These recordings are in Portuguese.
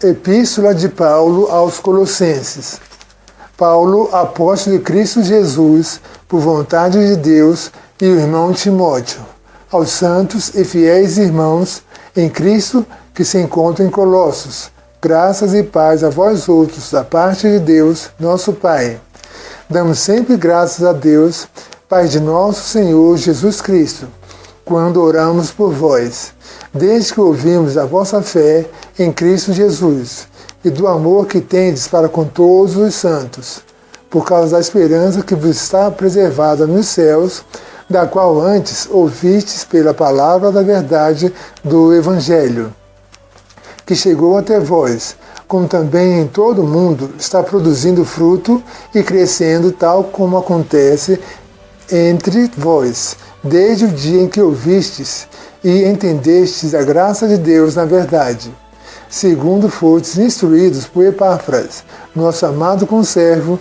Epístola de Paulo aos Colossenses. Paulo, apóstolo de Cristo Jesus, por vontade de Deus, e o irmão Timóteo, aos santos e fiéis irmãos em Cristo que se encontram em Colossos, graças e paz a vós outros, da parte de Deus, nosso Pai. Damos sempre graças a Deus, Pai de nosso Senhor Jesus Cristo, quando oramos por vós, desde que ouvimos a vossa fé em Cristo Jesus, e do amor que tendes para com todos os santos, por causa da esperança que vos está preservada nos céus, da qual antes ouvistes pela palavra da verdade do Evangelho, que chegou até vós, como também em todo o mundo está produzindo fruto e crescendo, tal como acontece entre vós, desde o dia em que ouvistes e entendestes a graça de Deus na verdade, segundo fostes instruídos por Epáfras, nosso amado conservo,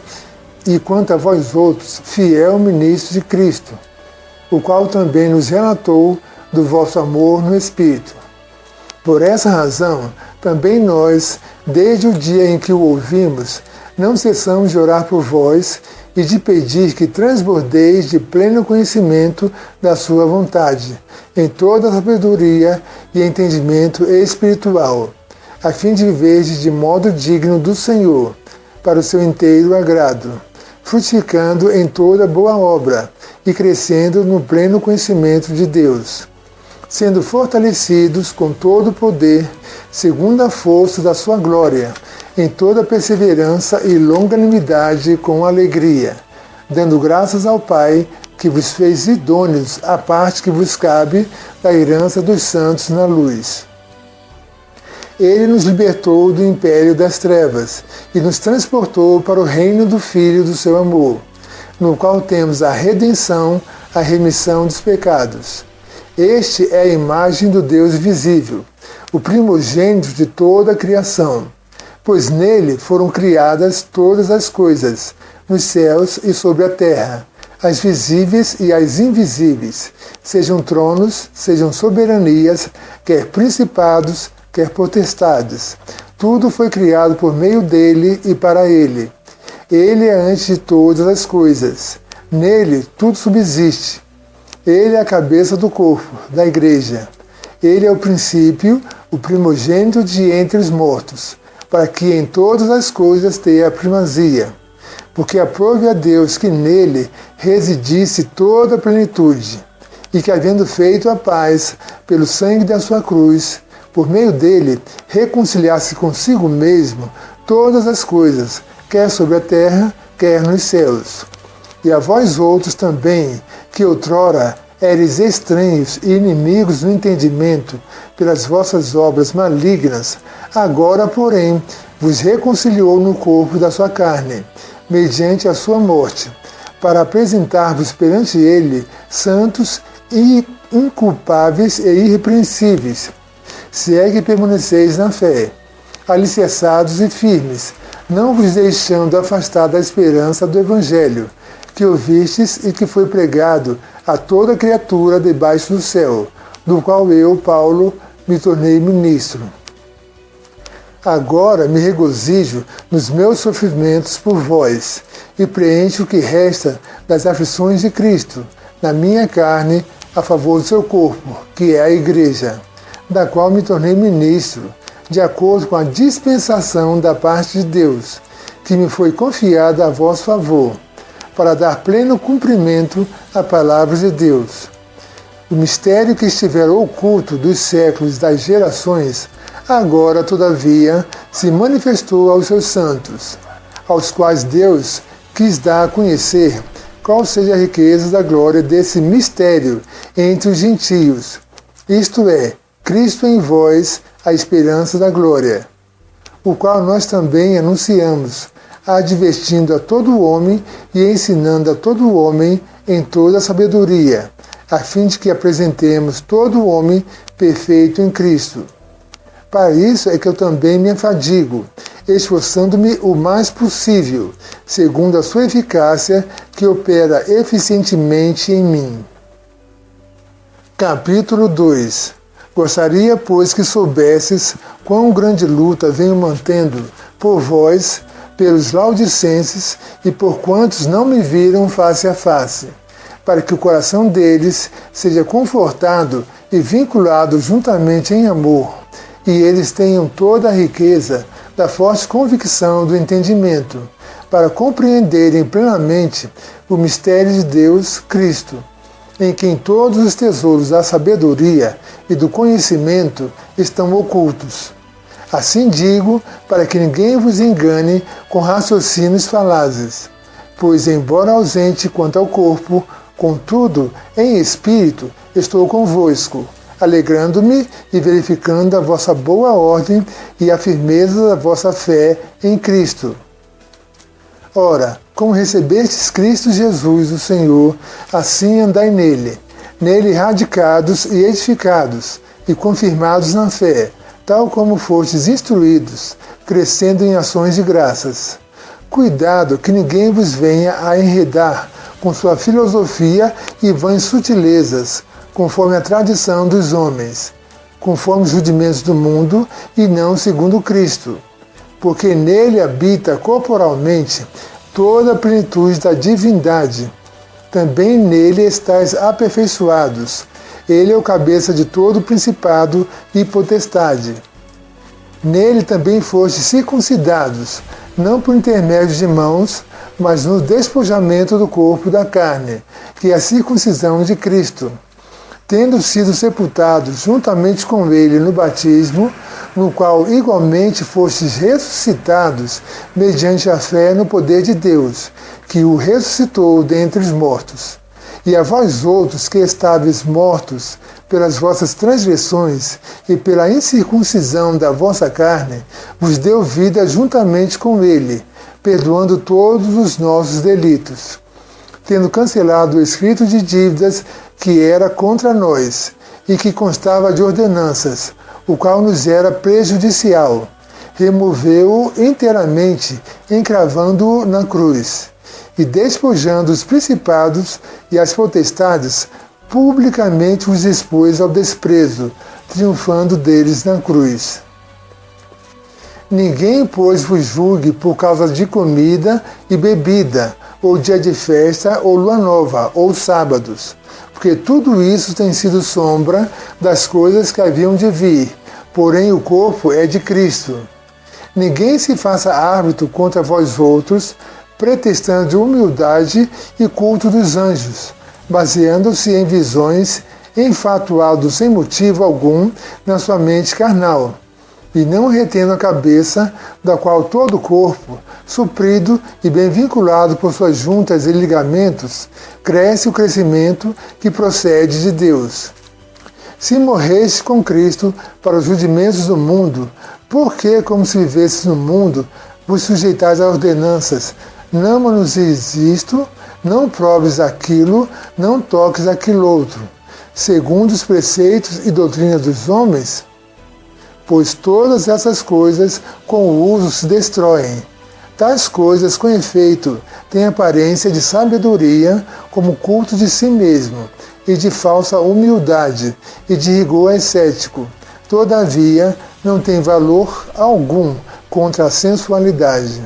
e quanto a vós outros, fiel ministro de Cristo, o qual também nos relatou do vosso amor no Espírito. Por essa razão, também nós, desde o dia em que o ouvimos, não cessamos de orar por vós e de pedir que transbordeis de pleno conhecimento da sua vontade, em toda sabedoria e entendimento espiritual, a fim de viverdes de modo digno do Senhor, para o seu inteiro agrado, frutificando em toda boa obra e crescendo no pleno conhecimento de Deus, sendo fortalecidos com todo o poder, segundo a força da sua glória, em toda perseverança e longanimidade com alegria, dando graças ao Pai, que vos fez idôneos à parte que vos cabe da herança dos santos na luz. Ele nos libertou do império das trevas e nos transportou para o reino do Filho do seu amor, no qual temos a redenção, a remissão dos pecados. Este é a imagem do Deus visível, o primogênito de toda a criação, pois nele foram criadas todas as coisas, nos céus e sobre a terra, as visíveis e as invisíveis, sejam tronos, sejam soberanias, quer principados, quer potestades. Tudo foi criado por meio dele e para ele. Ele é antes de todas as coisas. Nele tudo subsiste. Ele é a cabeça do corpo, da igreja. Ele é o princípio, o primogênito de entre os mortos, para que em todas as coisas tenha a primazia. Porque aprove a Deus que nele residisse toda a plenitude, e que, havendo feito a paz pelo sangue da sua cruz, por meio dele reconciliasse consigo mesmo todas as coisas, quer sobre a terra, quer nos céus. E a vós outros também, que outrora eres estranhos e inimigos no entendimento pelas vossas obras malignas, agora, porém, vos reconciliou no corpo da sua carne, mediante a sua morte, para apresentar-vos perante ele santos e inculpáveis e irrepreensíveis, se é que permaneceis na fé, alicerçados e firmes, não vos deixando afastar da esperança do Evangelho, que ouvistes e que foi pregado a toda criatura debaixo do céu, do qual eu, Paulo, me tornei ministro. Agora me regozijo nos meus sofrimentos por vós, e preencho o que resta das aflições de Cristo, na minha carne, a favor do seu corpo, que é a Igreja, da qual me tornei ministro, de acordo com a dispensação da parte de Deus, que me foi confiada a vosso favor, para dar pleno cumprimento à palavra de Deus. O mistério que estivera oculto dos séculos e das gerações, agora, todavia, se manifestou aos seus santos, aos quais Deus quis dar a conhecer qual seja a riqueza da glória desse mistério entre os gentios, isto é, Cristo em vós, a esperança da glória, o qual nós também anunciamos, advertindo a todo homem e ensinando a todo homem em toda a sabedoria, a fim de que apresentemos todo homem perfeito em Cristo. Para isso é que eu também me afadigo, esforçando-me o mais possível, segundo a sua eficácia, que opera eficientemente em mim. Capítulo 2. Gostaria, pois, que soubesses quão grande luta venho mantendo por vós, pelos laodicenses e por quantos não me viram face a face, para que o coração deles seja confortado e vinculado juntamente em amor, e eles tenham toda a riqueza da forte convicção do entendimento, para compreenderem plenamente o mistério de Deus, Cristo, em quem todos os tesouros da sabedoria e do conhecimento estão ocultos. Assim digo, para que ninguém vos engane com raciocínios falazes. Pois, embora ausente quanto ao corpo, contudo, em espírito, estou convosco, alegrando-me e verificando a vossa boa ordem e a firmeza da vossa fé em Cristo. Ora, como recebestes Cristo Jesus, o Senhor, assim andai nele, radicados e edificados, e confirmados na fé, tal como fostes instruídos, crescendo em ações de graças. Cuidado que ninguém vos venha a enredar com sua filosofia e vãs sutilezas, conforme a tradição dos homens, conforme os rudimentos do mundo e não segundo Cristo. Porque nele habita corporalmente toda a plenitude da divindade. Também nele estáis aperfeiçoados. Ele é o cabeça de todo principado e potestade. Nele também fostes circuncidados, não por intermédio de mãos, mas no despojamento do corpo da carne, que é a circuncisão de Cristo, tendo sido sepultados juntamente com ele no batismo, no qual igualmente fostes ressuscitados mediante a fé no poder de Deus, que o ressuscitou dentre os mortos. E a vós outros que estáveis mortos pelas vossas transgressões e pela incircuncisão da vossa carne, vos deu vida juntamente com ele, perdoando todos os nossos delitos, tendo cancelado o escrito de dívidas que era contra nós, e que constava de ordenanças, o qual nos era prejudicial. Removeu-o inteiramente, encravando-o na cruz, e despojando os principados e as potestades, publicamente os expôs ao desprezo, triunfando deles na cruz. Ninguém, pois, vos julgue por causa de comida e bebida, ou dia de festa, ou lua nova, ou sábados, porque tudo isso tem sido sombra das coisas que haviam de vir, porém o corpo é de Cristo. Ninguém se faça árbitro contra vós outros, pretextando de humildade e culto dos anjos, baseando-se em visões, enfatuado sem motivo algum na sua mente carnal, e não retendo a cabeça, da qual todo o corpo, suprido e bem vinculado por suas juntas e ligamentos, cresce o crescimento que procede de Deus. Se morreste com Cristo para os rudimentos do mundo, por que, como se vivesses no mundo, vos sujeitais a ordenanças? Não manuseis isto, não proves aquilo, não toques aquilo outro, segundo os preceitos e doutrinas dos homens? Pois todas essas coisas com o uso se destroem. Tais coisas, com efeito, têm aparência de sabedoria, como culto de si mesmo, e de falsa humildade, e de rigor ascético. Todavia, não tem valor algum contra a sensualidade.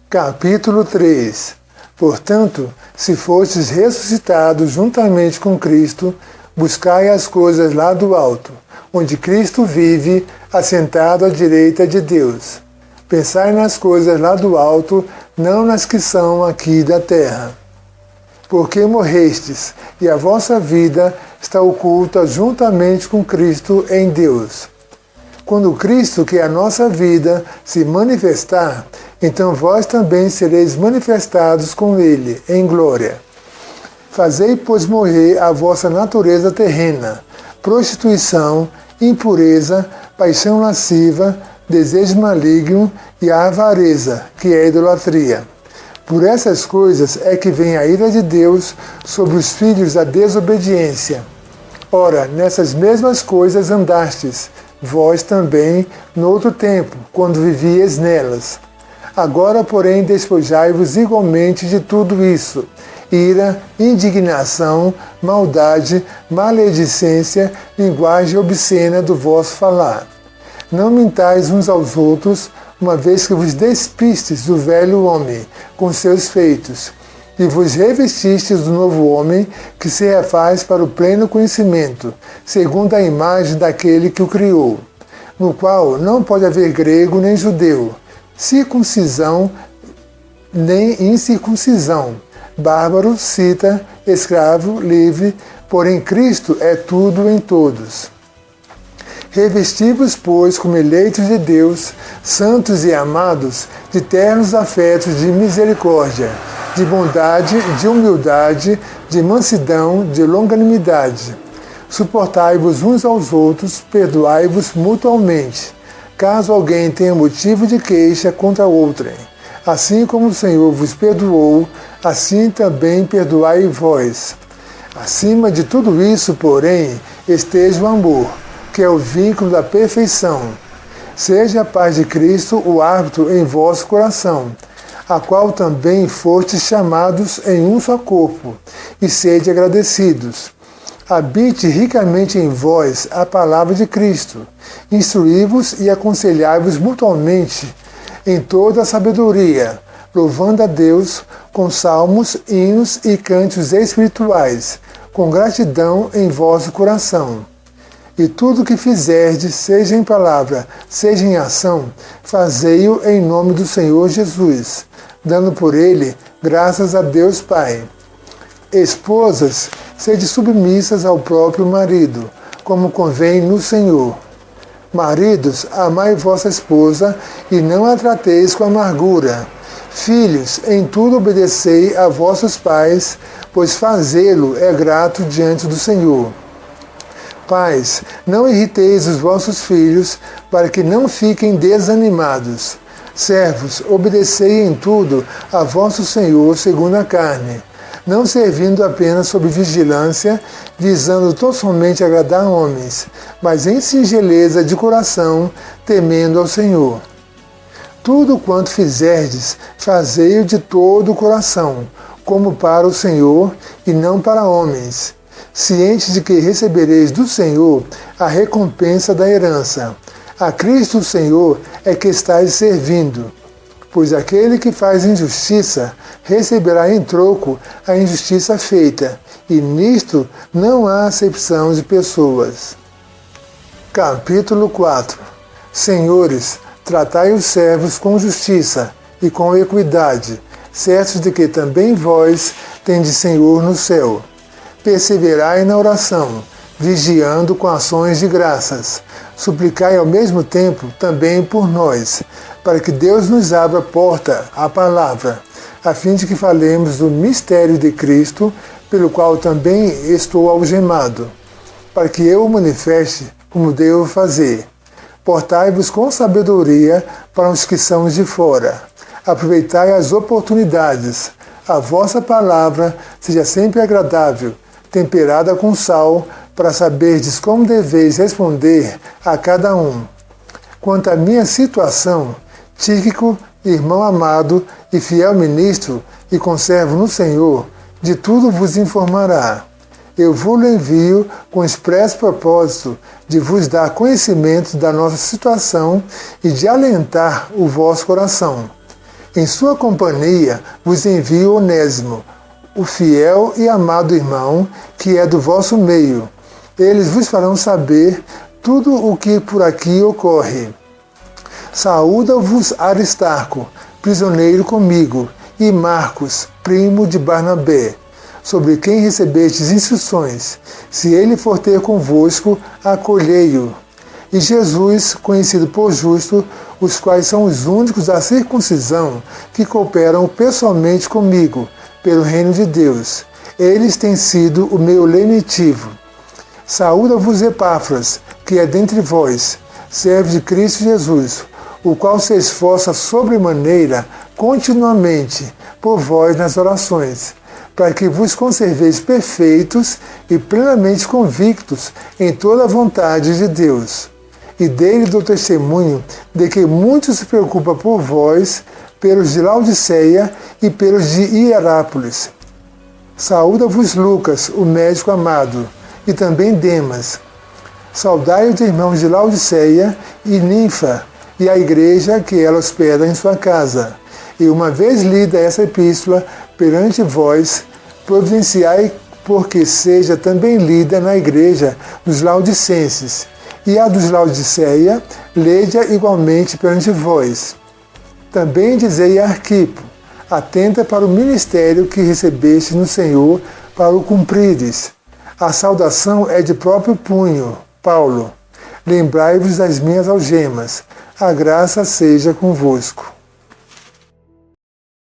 Capítulo 3. Portanto, se fostes ressuscitados juntamente com Cristo, buscai as coisas lá do alto, onde Cristo vive, assentado à direita de Deus. Pensai nas coisas lá do alto, não nas que são aqui da terra. Porque morrestes, e a vossa vida está oculta juntamente com Cristo em Deus. Quando Cristo, que é a nossa vida, se manifestar, então vós também sereis manifestados com Ele, em glória. Fazei, pois, morrer a vossa natureza terrena, prostituição, impureza, paixão lasciva, desejo maligno e a avareza, que é a idolatria. Por essas coisas é que vem a ira de Deus sobre os filhos da desobediência. Ora, nessas mesmas coisas andastes, vós também, no outro tempo, quando vivieis nelas. Agora, porém, despojai-vos igualmente de tudo isso: ira, indignação, maldade, maledicência, linguagem obscena do vosso falar. Não mintais uns aos outros, uma vez que vos despistes do velho homem com seus feitos, e vos revestistes do novo homem, que se refaz para o pleno conhecimento, segundo a imagem daquele que o criou, no qual não pode haver grego nem judeu, circuncisão nem incircuncisão, bárbaro, cita, escravo, livre, porém Cristo é tudo em todos. Revesti-vos, pois, como eleitos de Deus, santos e amados, de ternos afetos de misericórdia, de bondade, de humildade, de mansidão, de longanimidade. Suportai-vos uns aos outros, perdoai-vos mutualmente, caso alguém tenha motivo de queixa contra outrem. Assim como o Senhor vos perdoou, assim também perdoai vós. Acima de tudo isso, porém, esteja o amor, que é o vínculo da perfeição. Seja a paz de Cristo o árbitro em vosso coração, a qual também fostes chamados em um só corpo, e sede agradecidos. Habite ricamente em vós a palavra de Cristo. Instruí-vos e aconselhai-vos mutuamente em toda a sabedoria, louvando a Deus com salmos, hinos e cânticos espirituais, com gratidão em vosso coração. E tudo o que fizerdes, seja em palavra, seja em ação, fazei-o em nome do Senhor Jesus, dando por ele graças a Deus Pai. Esposas, sede submissas ao próprio marido, como convém no Senhor. Maridos, amai vossa esposa e não a trateis com amargura. Filhos, em tudo obedecei a vossos pais, pois fazê-lo é grato diante do Senhor. Pais, não irriteis os vossos filhos, para que não fiquem desanimados. Servos, obedecei em tudo a vosso Senhor segundo a carne, não servindo apenas sob vigilância, visando tão somente agradar homens, mas em singeleza de coração, temendo ao Senhor. Tudo quanto fizerdes, fazei-o de todo o coração, como para o Senhor e não para homens, cientes de que recebereis do Senhor a recompensa da herança. A Cristo o Senhor é que estáis servindo. Pois aquele que faz injustiça receberá em troco a injustiça feita, e nisto não há acepção de pessoas. Capítulo 4. Senhores, tratai os servos com justiça e com equidade, certos de que também vós tendes Senhor no céu. Perseverai na oração, vigiando com ações de graças. Suplicai ao mesmo tempo também por nós, para que Deus nos abra porta à palavra, a fim de que falemos do mistério de Cristo, pelo qual também estou algemado, para que eu o manifeste como devo fazer. Portai-vos com sabedoria para os que são de fora. Aproveitai as oportunidades. A vossa palavra seja sempre agradável, temperada com sal, para saberdes como deveis responder a cada um. Quanto à minha situação, Tíquico, irmão amado e fiel ministro e conservo no Senhor, de tudo vos informará. Eu vos envio com expresso propósito de vos dar conhecimento da nossa situação e de alentar o vosso coração. Em sua companhia vos envio Onésimo, o fiel e amado irmão, que é do vosso meio. Eles vos farão saber tudo o que por aqui ocorre. Saúda-vos Aristarco, prisioneiro comigo, e Marcos, primo de Barnabé, sobre quem recebestes instruções. Se ele for ter convosco, acolhei-o. E Jesus, conhecido por justo, os quais são os únicos da circuncisão que cooperam pessoalmente comigo, pelo reino de Deus. Eles têm sido o meu lenitivo. Saúda-vos Epáfras, que é dentre vós, servo de Cristo Jesus, o qual se esforça sobremaneira continuamente por vós nas orações, para que vos conserveis perfeitos e plenamente convictos em toda a vontade de Deus. E dele dou testemunho de que muito se preocupa por vós, pelos de Laodiceia e pelos de Hierápolis. Saúda-vos Lucas, o médico amado, e também Demas. Saudai os irmãos de Laodiceia e Ninfa, e a igreja que ela hospeda em sua casa. E uma vez lida essa epístola perante vós, providenciai porque seja também lida na igreja dos Laodicenses. E a dos Laodiceia, lede-a igualmente perante vós. Também dizei a Arquipo, atenta para o ministério que recebeste no Senhor, para o cumprides. A saudação é de próprio punho, Paulo. Lembrai-vos das minhas algemas. A graça seja convosco.